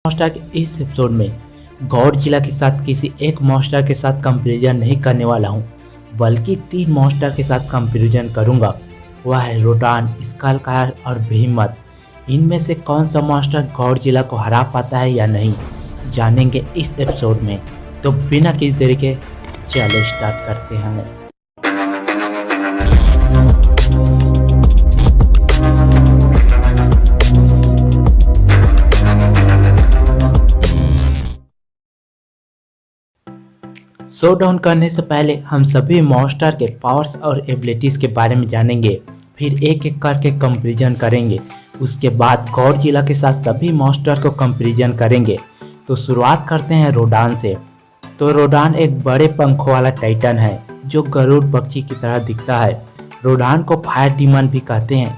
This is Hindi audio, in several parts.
मॉन्स्टर के इस एपिसोड में गॉडजिला के साथ किसी एक मॉन्स्टर के साथ कंपैरिजन नहीं करने वाला हूँ, बल्कि 3 मॉन्स्टर के साथ कंपैरिजन करूँगा। वह है रोडान, स्कलकार और बेहेमोथ। इनमें से कौन सा मॉन्स्टर गॉडजिला को हरा पाता है या नहीं, जानेंगे इस एपिसोड में। तो बिना किसी देरी के चलो स्टार्ट करते हैं। शो डाउन करने से पहले हम सभी मॉन्स्टर के पावर्स और एबिलिटीज के बारे में जानेंगे, फिर एक एक करके कंपैरिजन करेंगे। उसके बाद गॉडजिला के साथ सभी मॉन्स्टर को कंपैरिजन करेंगे। तो शुरुआत करते हैं रोडान से। तो रोडान एक बड़े पंखों वाला टाइटन है जो गरुड़ पक्षी की तरह दिखता है। रोडान को फायर डीमन भी कहते हैं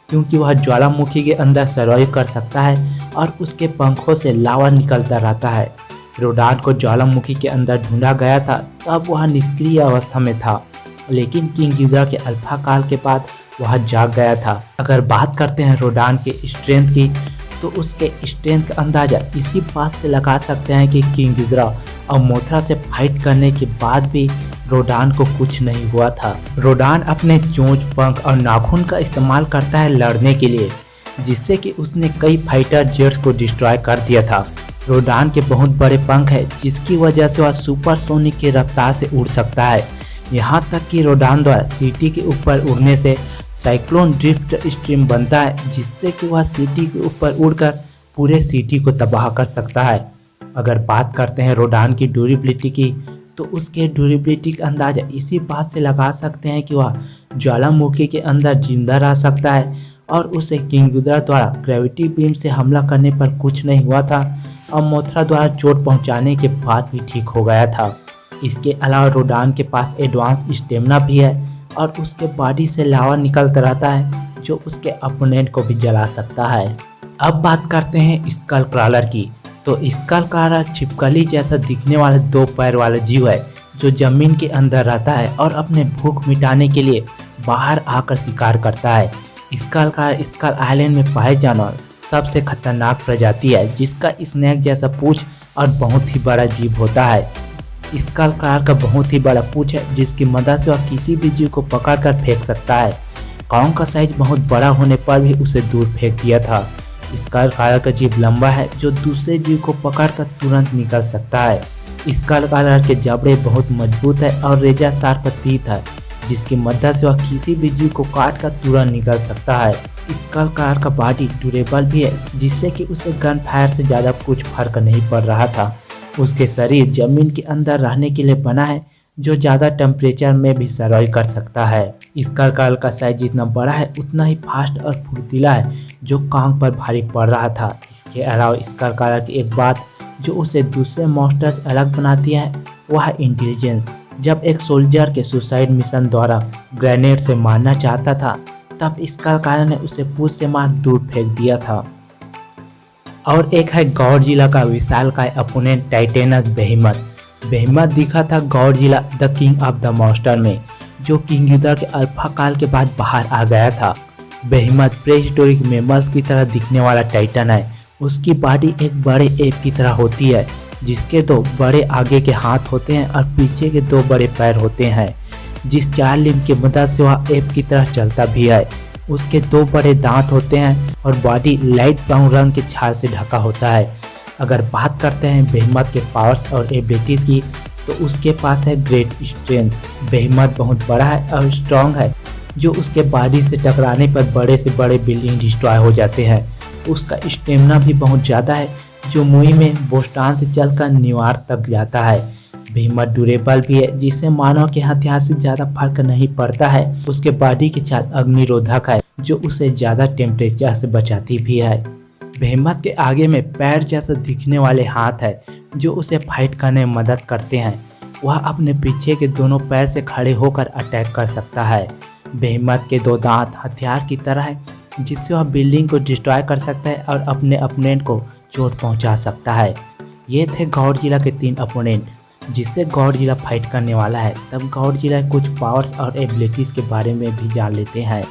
क्योंकि वह ज्वालामुखी के अंदर सर्वाइव कर सकता है और उसके पंखों से लावा निकलता रहता है। रोडान को ज्वालामुखी के अंदर ढूंढा गया था, तब वह निष्क्रिय अवस्था में था, लेकिन किंग गिदरा के अल्फा काल के बाद वह जाग गया था। अगर बात करते हैं रोडान के स्ट्रेंथ की, तो उसके स्ट्रेंथ का अंदाजा इसी बात से लगा सकते हैं कि किंग गिदरा और मोथरा से फाइट करने के बाद भी रोडान को कुछ नहीं हुआ था। रोडान अपने चोंच, पंख और नाखून का इस्तेमाल करता है लड़ने के लिए, जिससे कि उसने कई फाइटर जेट्स को डिस्ट्रॉय कर दिया था। रोडान के बहुत बड़े पंख है, जिसकी वजह से वह सुपरसोनिक की रफ्तार से उड़ सकता है। यहाँ तक कि रोडान द्वारा सिटी के ऊपर उड़ने से साइक्लोन ड्रिफ्ट स्ट्रीम बनता है, जिससे कि वह सिटी के ऊपर उड़कर पूरे सिटी को तबाह कर सकता है। अगर बात करते हैं रोडान की ड्यूरेबिलिटी की, तो उसके ड्यूरेबिलिटी का अंदाजा इसी बात से लगा सकते हैं कि वह ज्वालामुखी के अंदर जिंदा रह सकता है और उसे किंग गिदरा द्वारा ग्रेविटी बीम से हमला करने पर कुछ नहीं हुआ था और मोथरा द्वारा चोट पहुंचाने के बाद भी ठीक हो गया था। इसके अलावा रोडान के पास एडवांस स्टेमिना भी है और उसके बॉडी से लावा निकलता रहता है जो उसके अपोनेंट को भी जला सकता है। अब बात करते हैं स्कल क्रॉलर की। तो स्कल क्रॉलर छिपकली जैसा दिखने वाला 2 पैर वाला जीव है जो जमीन के अंदर रहता है और अपने भूख मिटाने के लिए बाहर आकर शिकार करता है। स्कल क्रॉलर स्कल आइलैंड में पाए जाने सबसे खतरनाक प्रजाति है, जिसका स्नेक जैसा पूंछ और बहुत ही बड़ा जीभ होता है। स्कल क्रॉलर का बहुत ही बड़ा पूंछ है, जिसकी मदद से वह किसी भी जीव को पकड़कर फेंक सकता है। कॉन्ग का साइज बहुत बड़ा होने पर भी उसे दूर फेंक दिया था। स्कल क्रॉलर का जीभ लंबा है जो दूसरे जीव को पकड़कर तुरंत निकल सकता है। स्कल क्रॉलर के जबड़े बहुत मजबूत है और रेजा शार्प तीत है, जिसकी मदद से वह किसी भी जीव को काटकर तुरंत निकल सकता है। स्कल क्रॉलर का बॉडी ड्यूरेबल भी है, जिससे कि उसे गन फायर से ज़्यादा कुछ फर्क नहीं पड़ रहा था। उसके शरीर जमीन के अंदर रहने के लिए बना है, जो ज़्यादा टेम्परेचर में भी सर्वाइव कर सकता है। स्कल क्रॉलर का साइज जितना बड़ा है उतना ही फास्ट और फुर्तीला है, जो कॉन्ग पर भारी पड़ रहा था। इसके अलावा स्कल क्रॉलर की एक बात जो उसे दूसरे मॉन्स्टर से अलग बनाती है, वह है इंटेलिजेंस। जब एक सोल्जर के सुसाइड मिशन द्वारा ग्रेनेड से मारना चाहता था, तब स्कल क्रॉलर ने उसे पूंछ से मार दूर फेंक दिया था। और एक है गॉडजिला का विशालकाय अपोनेंट टाइटेनस बेहेमोथ। बेहेमोथ दिखा था Godzilla the king of the monster में, जो किंग गिदरा के अल्फा काल के बाद बाहर आ गया था। बेहेमोथ प्रेहिस्टोरिक मैमल्स की तरह दिखने वाला टाइटन है। उसकी बॉडी एक बड़े एप की तरह होती है, जिसके 2 बड़े आगे के हाथ होते हैं और पीछे के 2 बड़े पैर होते हैं, जिस 4 लिम्ब की मदद से वह एप की तरह चलता भी है। उसके 2 बड़े दांत होते हैं और बॉडी लाइट ब्राउन रंग के छाल से ढका होता है। अगर बात करते हैं बेहेमोथ के पावर्स और एबिलिटीज की, तो उसके पास है ग्रेट स्ट्रेंथ। बेहेमोथ बहुत बड़ा है और स्ट्रॉन्ग है, जो उसके बॉडी से टकराने पर बड़े से बड़े बिल्डिंग डिस्ट्रॉय हो जाते हैं। उसका स्टेमिना भी बहुत ज़्यादा है, जो मुई में बोस्टान से चलकर न्यूयॉर्क तक जाता है। बेहेमोथ ड्यूरेबल भी है, जिसे मानव के हथियार से ज़्यादा फर्क नहीं पड़ता है। उसके बॉडी की छाल अग्निरोधक है, जो उसे ज़्यादा टेम्परेचर से बचाती भी है। बेहेमोथ के आगे में पैर जैसा दिखने वाले हाथ है, जो उसे फाइट करने में मदद करते हैं। वह अपने पीछे के दोनों पैर से खड़े होकर अटैक कर सकता है। बेहेमोथ के 2 दांत हथियार की तरह है, जिससे वह बिल्डिंग को डिस्ट्रॉय कर सकता है और अपने अपोनेंट को चोट पहुंचा सकता है। ये थे गॉडजिला के 3 अपोनेंट, जिससे गॉडजिला फाइट करने वाला है। तब गॉडजिला कुछ पावर्स और एबिलिटीज के बारे में भी जान लेते हैं।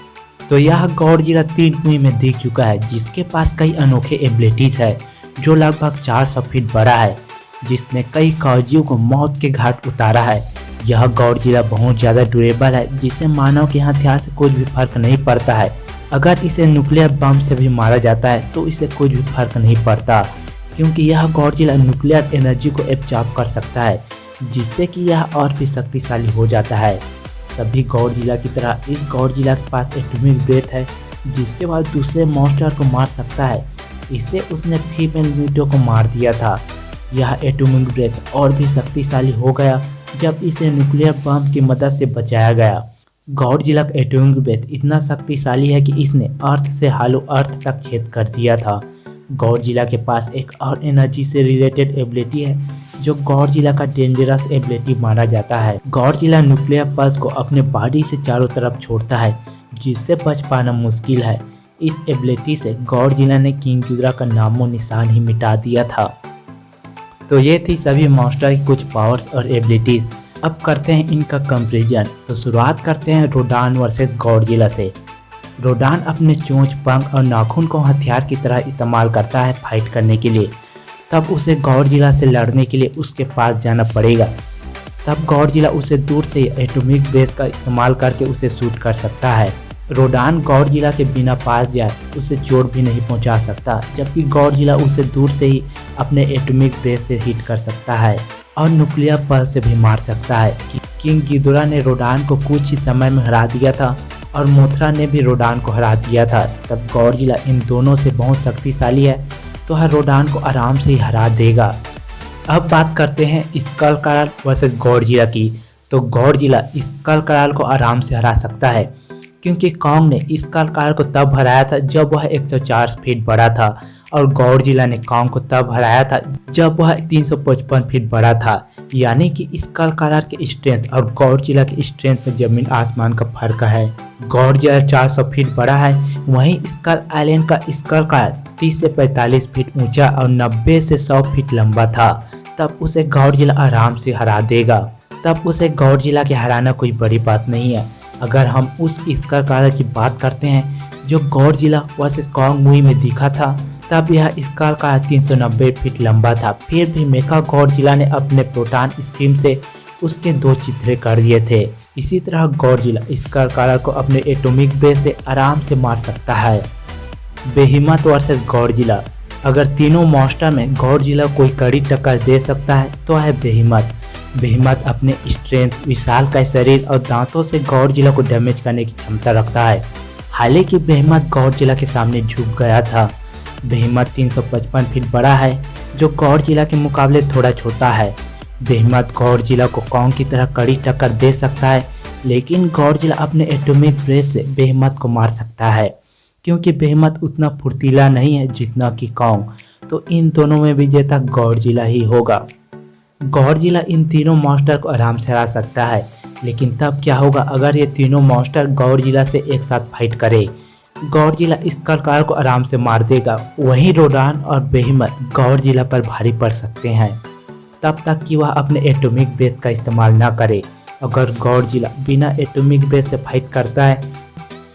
तो यह गॉडजिला 3 मूवी में दिख चुका है, जिसके पास कई अनोखे एबिलिटीज है, जो लगभग 400 फीट बड़ा है, जिसने कई फौजियों को मौत के घाट उतारा है। यह गॉडजिला बहुत ज़्यादा ड्यूरेबल है, जिसे मानव के हथियार से कुछ भी फर्क नहीं पड़ता है। अगर इसे न्यूक्लियर बम से भी मारा जाता है तो इसे कुछ भी फर्क नहीं पड़ता, क्योंकि यह गॉडजिला न्यूक्लियर एनर्जी को एब्जॉर्ब कर सकता है, जिससे कि यह और भी शक्तिशाली हो जाता है। सभी गॉडजिला की तरह इस गॉडजिला के पास एटॉमिक ब्रेथ है, जिससे वह दूसरे मॉन्स्टर को मार सकता है। इससे उसने फीमेल मीटो को मार दिया था। यह एटॉमिक ब्रेथ और भी शक्तिशाली हो गया जब इसे न्यूक्लियर बम की मदद से बचाया गया। गॉडजिला का एटॉमिक ब्रेथ इतना शक्तिशाली है कि इसने अर्थ से हालो अर्थ तक छेद कर दिया था। गॉडजिला के पास एक और एनर्जी से रिलेटेड एबिलिटी है, जो गॉडजिला का डेंजरस एबिलिटी माना जाता है। गॉडजिला न्यूक्लियर पल्स को अपने बॉडी से चारों तरफ छोड़ता है, जिससे बच पाना मुश्किल है। इस एबिलिटी से गॉडजिला ने किंग गिडोरा का नामो निशान ही मिटा दिया था। तो ये थी सभी मॉन्स्टर की कुछ पावर्स और एबिलिटीज। अब करते हैं इनका कंपैरिजन। तो शुरुआत करते हैं रोडान वर्सेस गॉडजिला से। रोडान अपने चोंच, पंख और नाखून को हथियार की तरह इस्तेमाल करता है फाइट करने के लिए। तब उसे गॉडजिला से लड़ने के लिए उसके पास जाना पड़ेगा। तब गॉडजिला उसे दूर से एटॉमिक ब्रेथ का इस्तेमाल करके उसे शूट कर सकता है। रोडान गॉडजिला के बिना पास जाए उसे चोट भी नहीं पहुंचा सकता, जबकि गॉडजिला उसे दूर से ही अपने एटॉमिक ब्रेथ से हिट कर सकता है और न्यूक्लियर पल्स से भी मार सकता है। किंग गिडोरा ने रोडान को कुछ ही समय में हरा दिया था और मोथरा ने भी रोडान को हरा दिया था। तब गॉडजिला इन दोनों से बहुत शक्तिशाली है, तो हर रोडान को आराम से ही हरा देगा। अब बात करते हैं स्कलक्राल वर्सेस गॉडजिला की। तो गॉडजिला स्कलक्राल को आराम से हरा सकता है, क्योंकि कॉन्ग ने स्कलक्राल को तब हराया था जब वह 104 फीट बड़ा था, और गॉडजिला ने कॉन्ग को तब हराया था जब वह 355 फीट बड़ा था। यानी कि स्कलक्राल की स्ट्रेंथ और गॉडजिला की स्ट्रेंथ में जमीन आसमान का फर्क है। गॉडजिला 400 फीट बड़ा है, वहीं स्कल आइलैंड का स्कलक्राल 30 से 45 फीट ऊंचा और 90 से 100 फीट लंबा था। तब उसे गॉडजिला आराम से हरा देगा। तब उसे गॉडजिला के हराना कोई बड़ी बात नहीं है। अगर हम उस स्कलक्राल की बात करते हैं जो गॉडजिला वर्सेस कॉन्ग मूवी में दिखा था, तब यह स्कलक्राल 390 फीट लंबा था। फिर भी मेका गॉडजिला ने अपने प्रोटॉन स्ट्रीम से उसके 2 चित्रे कर दिए थे। इसी तरह गॉडजिला स्कलक्राल को अपने एटॉमिक ब्रेथ से आराम से मार सकता है। बेहिमत वर्सेस गॉडजिला। अगर तीनों मॉन्स्टर में गॉडजिला कोई कड़ी टक्कर दे सकता है तो है बेहिमत। बेहिमत अपने स्ट्रेंथ, विशालकाय शरीर और दांतों से गॉडजिला को डैमेज करने की क्षमता रखता है। हालांकि बेहिमत गॉडजिला के सामने झुक गया था। बेहिमत 355 फीट बड़ा है, जो गॉडजिला के मुकाबले थोड़ा छोटा है। बेहिमत गॉडजिला को कॉन्ग की तरह कड़ी टक्कर दे सकता है, लेकिन गॉडजिला अपने एटॉमिक ब्रेथ से बेहिमत को मार सकता है, क्योंकि बेहिमत उतना फुर्तीला नहीं है जितना कि कॉन्ग। तो इन दोनों में विजेता गॉडजिला ही होगा। गॉडजिला इन तीनों मॉन्स्टर को आराम से हरा सकता है, लेकिन तब क्या होगा अगर ये तीनों मॉन्स्टर गॉडजिला से एक साथ फाइट करे। गॉडजिला स्कलक्राल को आराम से मार देगा, वहीं रोडान और बेहिमत गॉडजिला पर भारी पड़ सकते हैं, तब तक कि वह अपने एटॉमिक ब्रेथ का इस्तेमाल न करे। अगर गॉडजिला बिना एटॉमिक ब्रेथ से फाइट करता है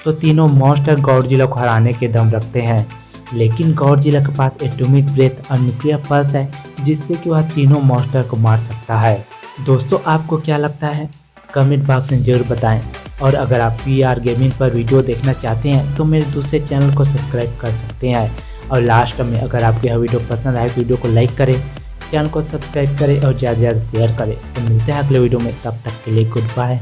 तो तीनों मॉन्स्टर गॉडजिला को हराने के दम रखते हैं, लेकिन गॉडजिला के पास एटॉमिक ब्रेथ और न्यूक्लियर पल्स है, जिससे कि वह तीनों मॉन्स्टर को मार सकता है। दोस्तों, आपको क्या लगता है कमेंट बॉक्स में जरूर बताएं, और अगर आप VR गेमिंग पर वीडियो देखना चाहते हैं तो मेरे दूसरे चैनल को सब्सक्राइब कर सकते हैं। और लास्ट में अगर आपको यह वीडियो पसंद आए तो वीडियो को लाइक करें, चैनल को सब्सक्राइब करें और ज़्यादा से ज़्यादा शेयर करें। तो मिलते हैं अगले वीडियो में, तब तक के लिए गुड बाय।